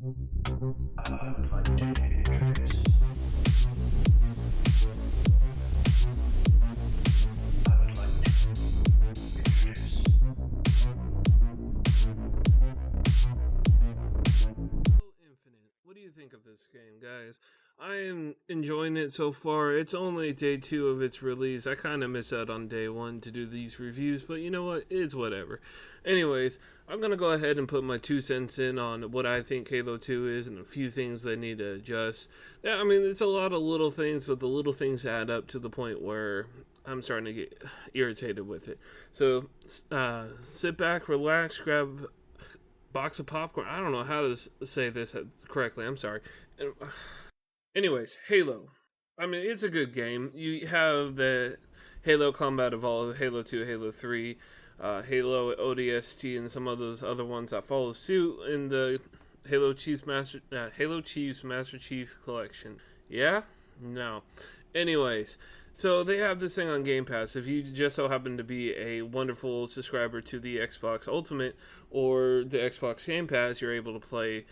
I would like to introduce. I would like to introduce. Infinite. What do you think of this game, guys? I am enjoying it so far. It's only day 2 of its release. I kind of miss out on day 1 to do these reviews, but you know what? It's whatever. Anyways, I'm going to go ahead and put my 2 cents in on what I think Halo 2 is and a few things they need to adjust. Yeah, I mean, it's a lot of little things, but the little things add up to the point where I'm starting to get irritated with it. So, sit back, relax, grab box of popcorn. I don't know how to say this correctly. I'm sorry. Anyways, Halo. I mean, it's a good game. You have the Halo Combat Evolved, Halo 2, Halo 3, Halo ODST, and some of those other ones that follow suit in the Halo Chiefs Master Chief Collection. Yeah? No. Anyways, so they have this thing on Game Pass. If you just so happen to be a wonderful subscriber to the Xbox Ultimate or the Xbox Game Pass, you're able to play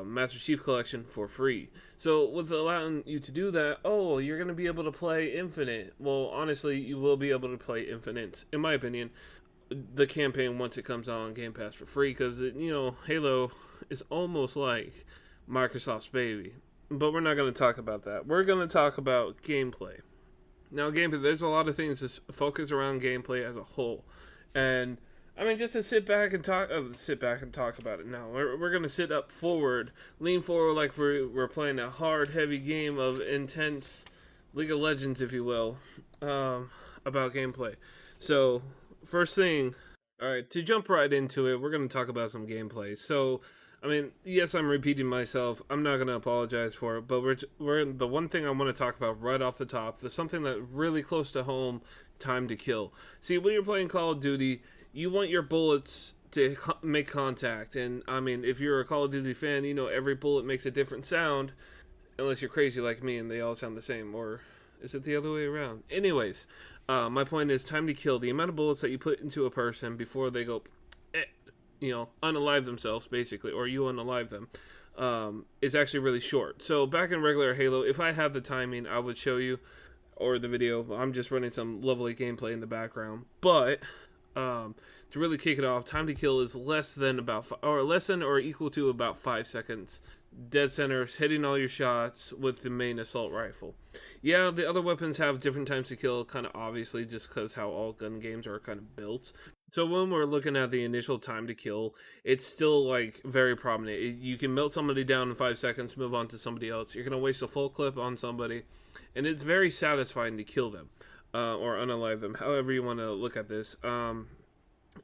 Master Chief Collection for free. So with allowing you to do that, you're going to be able to play Infinite. Well, honestly, you will be able to play Infinite, in my opinion, the campaign once it comes out on Game Pass for free, because, Halo is almost like Microsoft's baby. But we're not going to talk about that. We're going to talk about gameplay. Now, gameplay, there's a lot of things to focus around gameplay as a whole. And, I mean, just to sit back and talk about it now. We're going to sit up forward, lean forward like we're playing a hard, heavy game of intense League of Legends, if you will, about gameplay. So, first thing, alright, to jump right into it, we're going to talk about some gameplay. So, I mean, yes, I'm repeating myself. I'm not going to apologize for it, but we're the one thing I want to talk about right off the top. There's something that really close to home, time to kill. See, when you're playing Call of Duty, you want your bullets to make contact. And, I mean, if you're a Call of Duty fan, you know every bullet makes a different sound, unless you're crazy like me and they all sound the same. Or is it the other way around? Anyways, my point is time to kill. The amount of bullets that you put into a person before they go unalive themselves, basically, or you unalive them, is actually really short. So back in regular Halo, if I had the timing, I would show you, or the video. I'm just running some lovely gameplay in the background. But to really kick it off, time to kill is less than or equal to about 5 seconds. Dead center, hitting all your shots with the main assault rifle. Yeah, the other weapons have different times to kill, kind of obviously, just because how all gun games are kind of built. So when we're looking at the initial time to kill, it's still like very prominent. You can melt somebody down in 5 seconds, move on to somebody else. You're going to waste a full clip on somebody, and it's very satisfying to kill them or unalive them, however you want to look at this.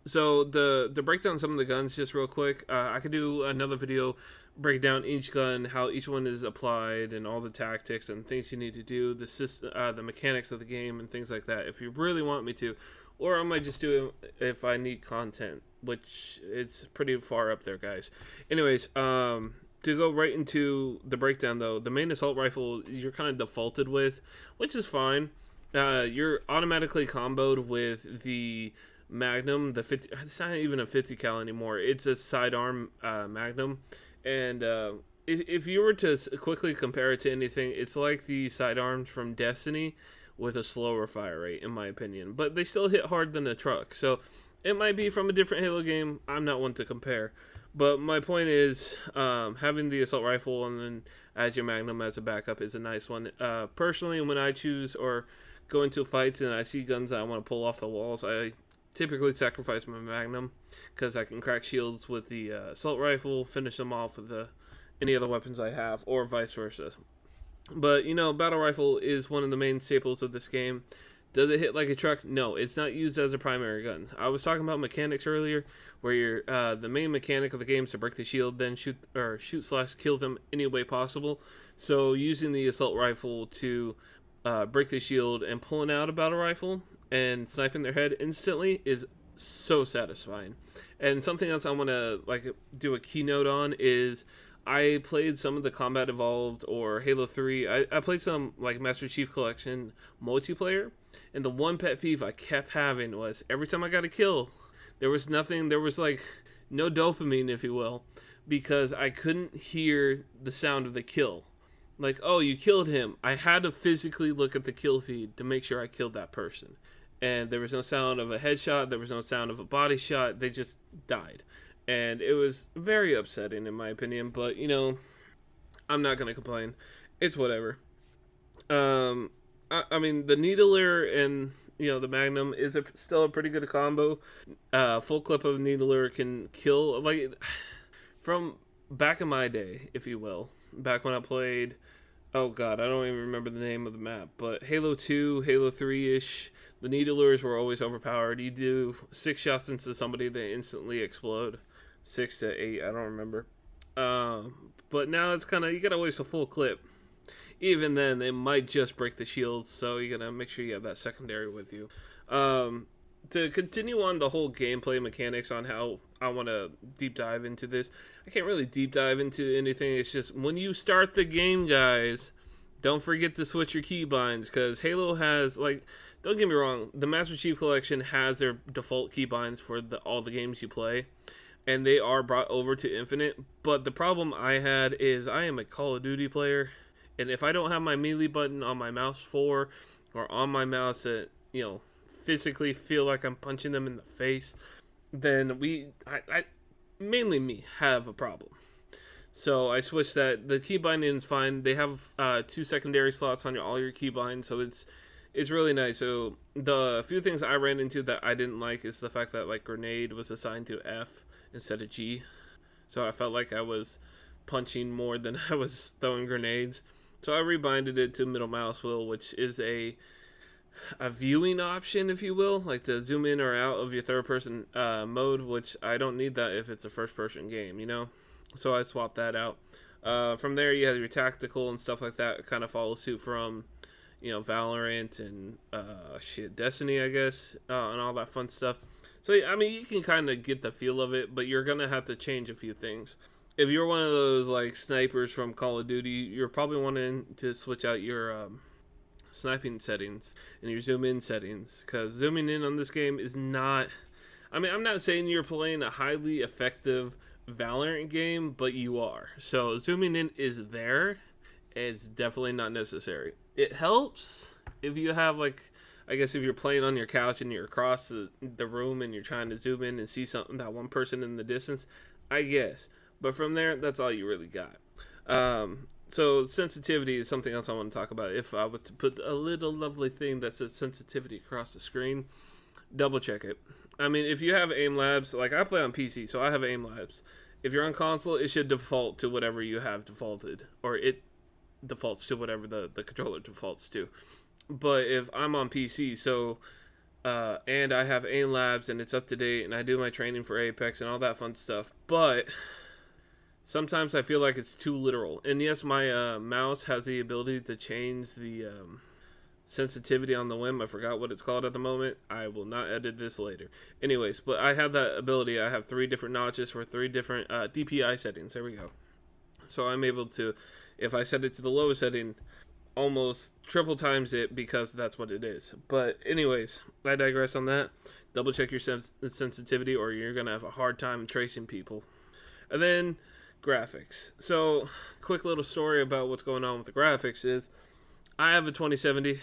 So the breakdown some of the guns just real quick. I could do another video break down each gun, how each one is applied, and all the tactics and things you need to do, the mechanics of the game and things like that, if you really want me to. Or I might just do it if I need content, which it's pretty far up there, guys. Anyways, to go right into the breakdown, though, the main assault rifle you're kind of defaulted with, which is fine. You're automatically comboed with the Magnum, the 50. It's not even a 50 cal anymore. It's a sidearm Magnum, and if you were to quickly compare it to anything, it's like the sidearms from Destiny with a slower fire rate, in my opinion. But they still hit harder than a truck, so it might be from a different Halo game. I'm not one to compare. But my point is, having the assault rifle and then as your Magnum as a backup is a nice one. Personally, when I choose or go into fights and I see guns that I want to pull off the walls, I typically sacrifice my Magnum because I can crack shields with the assault rifle, finish them off with any other weapons I have, or vice versa. But, battle rifle is one of the main staples of this game. Does it hit like a truck? No, it's not used as a primary gun. I was talking about mechanics earlier, where the main mechanic of the game is to break the shield, then shoot/kill them any way possible. So using the assault rifle to break the shield and pulling out a battle rifle and sniping their head instantly is so satisfying. And something else I want to do a keynote on is I played some of the Combat Evolved or Halo 3. I played some Master Chief Collection multiplayer, and the one pet peeve I kept having was every time I got a kill, there was no dopamine, if you will, because I couldn't hear the sound of the kill. Like, oh, you killed him. I had to physically look at the kill feed to make sure I killed that person. And there was no sound of a headshot, there was no sound of a body shot. They just died. And it was very upsetting, in my opinion. But, I'm not going to complain. It's whatever. I mean, the Needler and the Magnum is still a pretty good combo. Full clip of Needler can kill like from back in my day, if you will. Back when I played, oh god, I don't even remember the name of the map, but Halo 2, Halo 3 ish. The Needlers were always overpowered. You do 6 shots into somebody, they instantly explode. 6 to 8, I don't remember. But now it's kind of you gotta waste a full clip. Even then, they might just break the shields, so you gotta make sure you have that secondary with you. To continue on the whole gameplay mechanics on how I want to deep dive into this, I can't really deep dive into anything. It's just when you start the game, guys, don't forget to switch your keybinds, because Halo has, like, don't get me wrong, the Master Chief Collection has their default keybinds for all the games you play, and they are brought over to Infinite. But the problem I had is I am a Call of Duty player, and if I don't have my melee button on my mouse 4 or on my mouse that, physically feel like I'm punching them in the face, then I mainly me, have a problem. So I switched that. The key binding is fine. They have 2 secondary slots on all your key binds, so it's really nice. So the few things I ran into that I didn't like is the fact that like grenade was assigned to F instead of G. So I felt like I was punching more than I was throwing grenades. So I rebinded it to middle mouse wheel, which is a viewing option, if you will, like to zoom in or out of your third person mode, which I don't need that if it's a first person game, So I swapped that out. From there, you have your tactical and stuff like that, kind of follow suit from, Valorant and Destiny, I guess, and all that fun stuff. So, I mean, you can kind of get the feel of it, but you're going to have to change a few things. If you're one of those, like, snipers from Call of Duty, you're probably wanting to switch out your sniping settings and your zoom in settings, because zooming in on this game is not, I mean, I'm not saying you're playing a highly effective Valorant game, but you are. So zooming in is there. It's definitely not necessary. It helps if you have, like, I guess if you're playing on your couch and you're across the room and you're trying to zoom in and see something, that one person in the distance, I guess. But from there, that's all you really got. So sensitivity is something else I want to talk about. If I were to put a little lovely thing that says sensitivity across the screen, double check it. I mean, if you have aim labs, like I play on PC, so I have aim labs. If you're on console, it should default to whatever you have defaulted, or it defaults to whatever the controller defaults to. But if I'm on PC, so and I have aim labs and it's up to date, and I do my training for Apex and all that fun stuff, but sometimes I feel like it's too literal. And yes, my mouse has the ability to change the sensitivity on the whim. I forgot what it's called at the moment. I will not edit this later. Anyways, but I have that ability. I have 3 different notches for 3 different DPI settings. There we go. So I'm able to, if I set it to the lowest setting, almost triple times it, because that's what it is. But anyways, I digress on that. Double check your sensitivity, or you're going to have a hard time tracing people. And then graphics. So, quick little story about what's going on with the graphics is I have a 2070.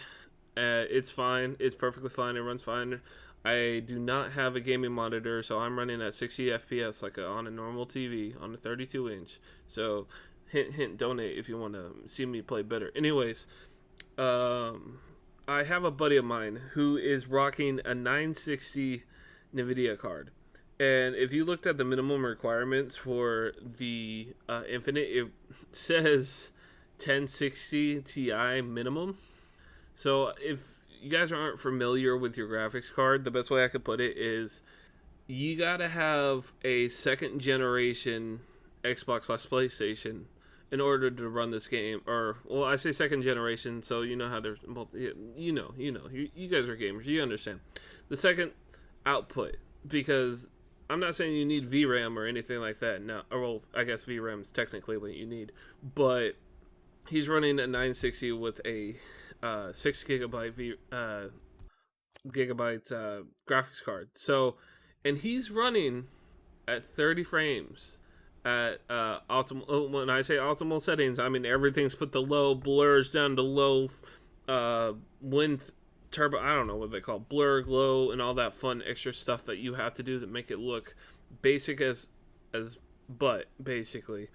It's fine. It's perfectly fine. It runs fine. I do not have a gaming monitor, so I'm running at 60 FPS like on a normal TV on a 32-inch. So, hint, hint, donate if you want to see me play better. Anyways, I have a buddy of mine who is rocking a 960 NVIDIA card. And if you looked at the minimum requirements for the Infinite, it says 1060 Ti minimum. So if you guys aren't familiar with your graphics card, the best way I could put it is you gotta have a second generation Xbox/PlayStation in order to run this game. Or, well, I say second generation, so you know how there's you guys are gamers, you understand the second output, because I'm not saying you need VRAM or anything like that. No, or, well, I guess VRAM is technically what you need, but he's running a 960 with a 6 gigabyte graphics card. So, and he's running at 30 frames at optimal. When I say optimal settings, I mean everything's put to low, blurs down to low, wind turbo. I don't know what they call it, blur, glow, and all that fun extra stuff that you have to do to make it look basic as but basically.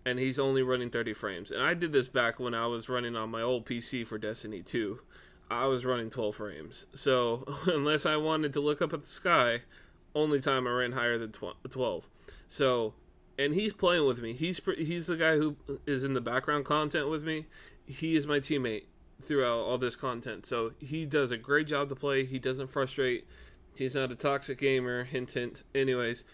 And he's only running 30 frames. And I did this back when I was running on my old PC for Destiny 2. I was running 12 frames. So unless I wanted to look up at the sky, only time I ran higher than 12. So, and he's playing with me. He's the guy who is in the background content with me. He is my teammate throughout all this content. So he does a great job to play. He doesn't frustrate. He's not a toxic gamer. Hint, hint. Anyways,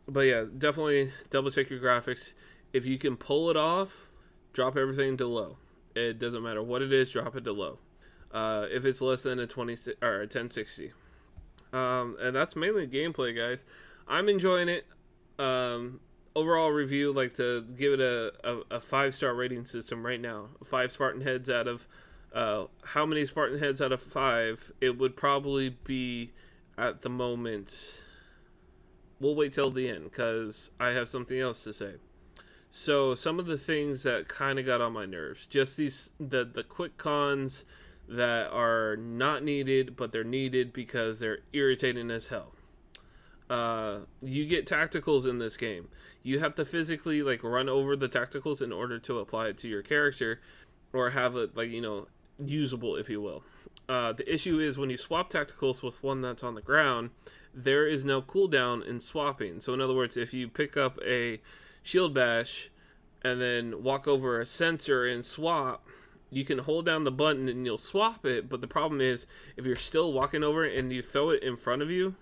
but yeah, definitely double check your graphics. If you can pull it off, drop everything to low. It doesn't matter what it is, drop it to low. If it's less than a 20 or a 1060. And that's mainly gameplay, guys. I'm enjoying it. Overall review, like to give it a 5-star rating system right now. 5 Spartan heads out of how many Spartan heads out of 5? It would probably be at the moment. We'll wait till the end because I have something else to say. So some of the things that kind of got on my nerves, just the quick cons that are not needed, but they're needed because they're irritating as hell. You get tacticals in this game. You have to physically like run over the tacticals in order to apply it to your character, or have it like usable, if you will. The issue is when you swap tacticals with one that's on the ground, there is no cooldown in swapping. So in other words, if you pick up a shield bash and then walk over a sensor and swap, you can hold down the button and you'll swap it. But the problem is if you're still walking over and you throw it in front of you,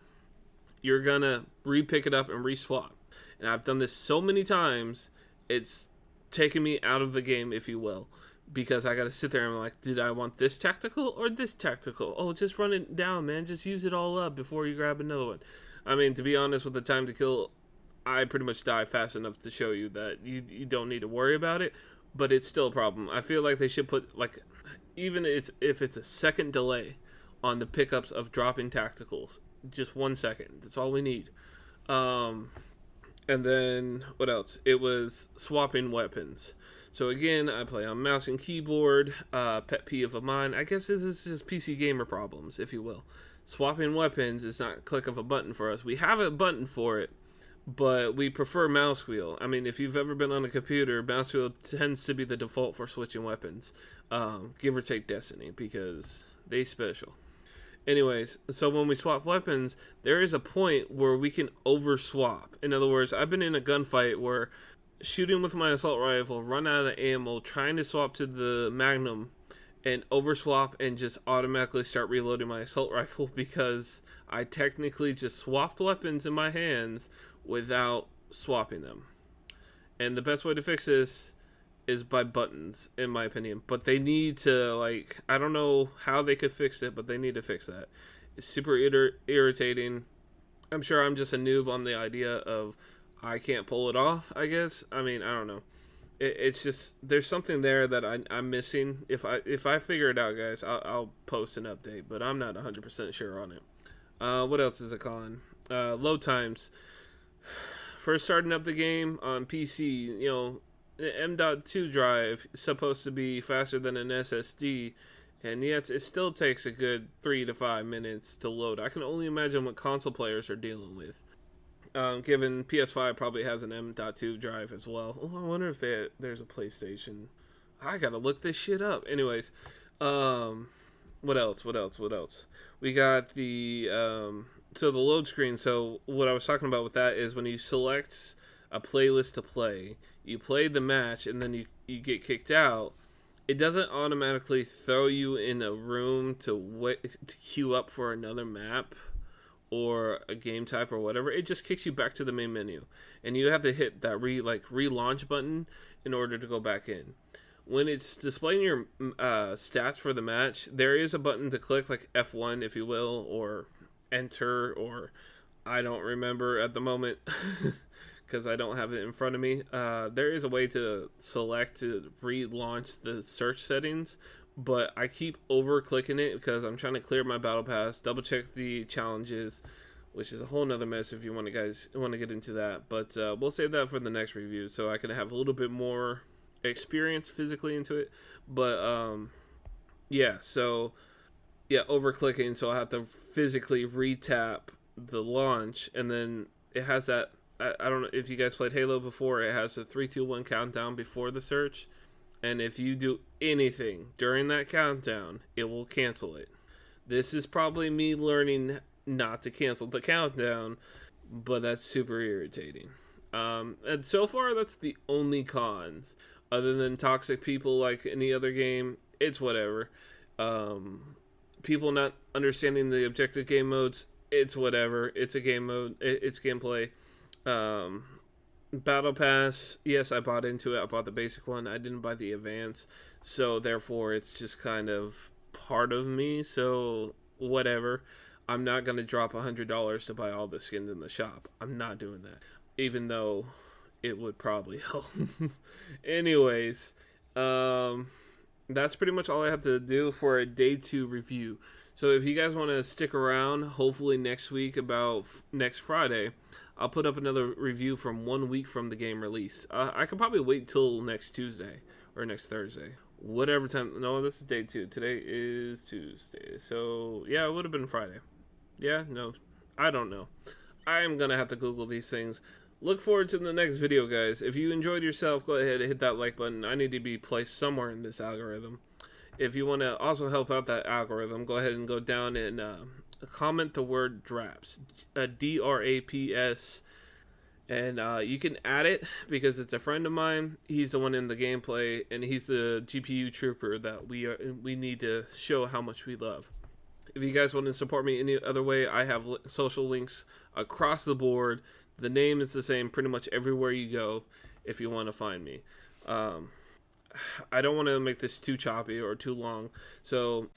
you're gonna re-pick it up and re-swap. And I've done this so many times, it's taken me out of the game, if you will. Because I gotta sit there and I'm like, did I want this tactical or this tactical? Oh, just run it down, man. Just use it all up before you grab another one. I mean, to be honest, with the time to kill, I pretty much die fast enough to show you that you don't need to worry about it. But it's still a problem. I feel like they should put, like, even if it's a second delay on the pickups of dropping tacticals. Just 1 second. That's all we need. And then, what else? It was swapping weapons. So again, I play on mouse and keyboard, pet peeve of mine. I guess this is just PC gamer problems, if you will. Swapping weapons is not a click of a button for us. We have a button for it, but we prefer mouse wheel. I mean, if you've ever been on a computer, mouse wheel tends to be the default for switching weapons. Give or take Destiny, because they special. Anyways, so when we swap weapons, there is a point where we can over swap. In other words, I've been in a gunfight where shooting with my assault rifle, run out of ammo, trying to swap to the Magnum, and over swap and just automatically start reloading my assault rifle because I technically just swapped weapons in my hands without swapping them. And the best way to fix this is by buttons, in my opinion. But they need to, like, I don't know how they could fix it, but they need to fix that. It's super irritating. I'm sure I'm just a noob on the idea of I can't pull it off, I guess. I mean, I don't know. It's just, there's something there that I'm missing. If I figure it out, guys, I'll post an update, but I'm not 100% sure on it. What else is it calling? Load times. First starting up the game on PC, the M.2 drive is supposed to be faster than an SSD, and yet it still takes a good 3 to 5 minutes to load. I can only imagine what console players are dealing with. Given PS5 probably has an M.2 drive as well. Oh, I wonder if there's a PlayStation. I gotta look this shit up. Anyways, what else? We got the so the load screen. So what I was talking about with that is when you select a playlist to play, you play the match, and then you get kicked out. It doesn't automatically throw you in a room to queue up for another map or a game type or whatever. It just kicks you back to the main menu, and you have to hit that relaunch button in order to go back in. When it's displaying your stats for the match, there is a button to click, like F1 if you will, or enter, or I don't remember at the moment because I don't have it in front of me. There is a way to select to relaunch the search settings, but I keep over clicking it because I'm trying to clear my battle pass, double check the challenges, which is a whole nother mess if you guys want to get into that. But we'll save that for the next review, so I can have a little bit more experience physically into it. But yeah, so yeah, over clicking, so I have to physically retap the launch, and then it has that. I don't know if you guys played Halo before. It has the 3, 2, 1 countdown before the search, and if you do anything during that countdown, it will cancel it. This is probably me learning not to cancel the countdown, but that's super irritating. And so far, that's the only cons. Other than toxic people like any other game, it's whatever. People not understanding the objective game modes, it's whatever. It's a game mode. It's gameplay. Battle Pass, yes, I bought into it. I bought the basic one. I didn't buy the advance, so therefore it's just kind of part of me. So whatever. I'm not gonna drop $100 to buy all the skins in the shop. I'm not doing that, even though it would probably help. Anyways, that's pretty much all I have to do for a day 2 review. So if you guys want to stick around, hopefully next week, about next Friday, I'll put up another review from 1 week from the game release. I could probably wait till next Tuesday or next Thursday, whatever time. No, this is day 2. Today is Tuesday, so yeah, it would have been Friday. Yeah, no, I don't know. I'm gonna have to Google these things. Look forward to the next video, guys. If you enjoyed yourself, go ahead and hit that like button. I need to be placed somewhere in this algorithm. If you want to also help out that algorithm, go ahead and go down and comment the word DRAPS, DRAPS, and you can add it because it's a friend of mine. He's the one in the gameplay, and he's the GPU trooper that we need to show how much we love. If you guys want to support me any other way, I have social links across the board. The name is the same pretty much everywhere you go if you want to find me. I don't want to make this too choppy or too long, so